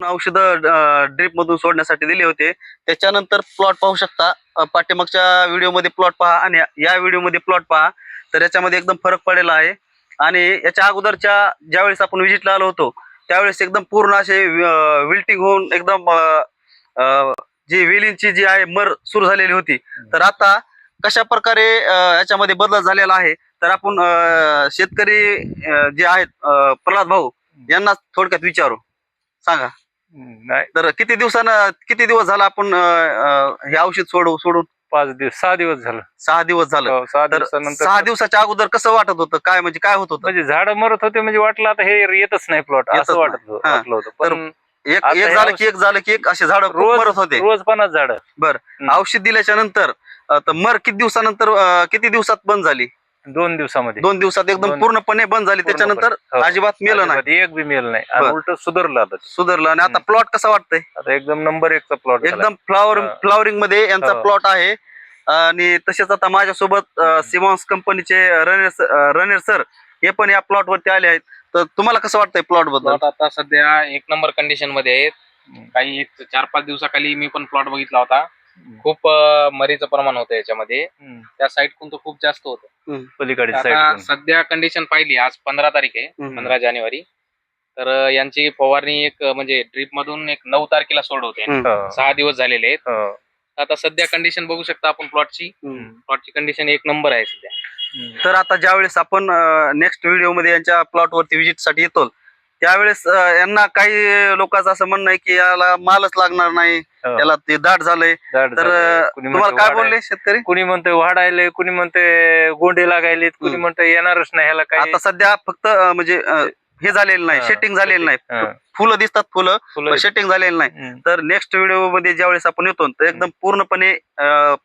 औषधं ड्रीप मधून सोडण्यासाठी दिले होते. त्याच्यानंतर प्लॉट पाहू शकता. पाठीमागच्या व्हिडिओमध्ये प्लॉट पहा आणि या व्हिडिओमध्ये प्लॉट पहा, तर याच्यामध्ये एकदम फरक पडलेला आहे. आणि याच्या अगोदरच्या ज्यावेळेस आपण व्हिजिटला आलो होतो त्यावेळेस एकदम पूर्ण असे विल्टिंग होऊन एकदम जी वेलींची जी आहे मर सुरू झालेली होती. तर आता कशा प्रकारे याच्यामध्ये बदल झालेला आहे, तर आपण शेतकरी जे आहेत प्रल्हाद भाऊ यांना थोडक्यात विचारू. सांगा. नाही, तर किती दिवस झाला आपण हे औषध सोडून? 6 दिवस झालं. 6 दिवस झालं. 6 तर दिवसानंतर 6 दिवसाच्या अगोदर कसं वाटत होतं? काय होत होतं? म्हणजे झाड मरत होते, म्हणजे वाटलं आता हे येतच नाही प्लॉट येतच असं नाही. हा. वाटलं होतं. तर पण एक आता एक हे झालं की एक असे झाड मरत होते. रोज 50 झाड. बरं, औषध दिल्याच्या नंतर तर मर किती दिवसानंतर किती दिवसात बंद झाली? 2 दिवसामध्ये 2 दिवसात एकदम पूर्णपणे बंद झाली. त्याच्यानंतर हो. अजिबात मेलं नाही, एक बी मेल नाही आणि बरं. उलट सुधारलं आता. सुधारलं. आणि आता प्लॉट कसा वाटतंय? आता एकदम नंबर 1 चा प्लॉट एकदम फ्लॉवरिंग मध्ये यांचा हो. प्लॉट आहे. आणि तसेच आता माझ्यासोबत सिमॉन्स कंपनीचे रणेर सर हे पण या प्लॉट वरती आले आहेत. तर तुम्हाला कसं वाटतंय प्लॉट बद्दल? प्लॉट आता सध्या 1 नंबर कंडिशन मध्ये आहेत. काही 4-5 दिवसाखाली मी पण प्लॉट बघितला होता. खूप मरीचं प्रमाण होतं याच्यामध्ये. त्या साईडकून तर खूप जास्त होतं. पलीकडे आता सध्या कंडिशन पाहिली, आज 15 तारीख आहे, 15 जानेवारी. तर यांची फवारणी एक म्हणजे ड्रीप मधून एक 9 तारखेला सोडवते. 6 दिवस झालेले आहेत. आता सध्या कंडिशन बघू शकता आपण प्लॉटची कंडिशन 1 नंबर आहे सध्या. तर आता ज्यावेळेस आपण नेक्स्ट व्हिडिओ मध्ये यांच्या प्लॉट वरती व्हिजिट साठी येतो त्यावेळेस यांना काही लोकांचं असं म्हणणं आहे की याला मालच लागणार नाही, याला ते दाट झालंय. तर तुम्हाला काय बोलले शेतकरी? कुणी म्हणतोय वाढायले, कुणी म्हणतोय गोंडे लागायलेत, कुणी म्हणतोय येणारच नाही ह्याला काही. आता सध्या फक्त म्हणजे हे झालेलं नाही, सेटिंग झालेलं नाही. फुलं दिसतात, फुलं सेटिंग झालेलं नाही. तर नेक्स्ट व्हिडिओ मध्ये ज्यावेळेस आपण येतो तर एकदम पूर्णपणे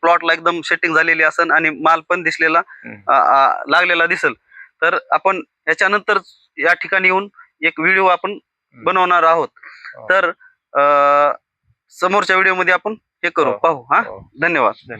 प्लॉटला एकदम सेटिंग झालेली असेल आणि माल पण दिसलेला लागलेला दिसेल. तर आपण याच्यानंतर या ठिकाणी येऊन एक व्हिडिओ आपण बनवणार आहोत. तर समोरच्या व्हिडिओ मध्ये आपण हे करू, पाहू. धन्यवाद.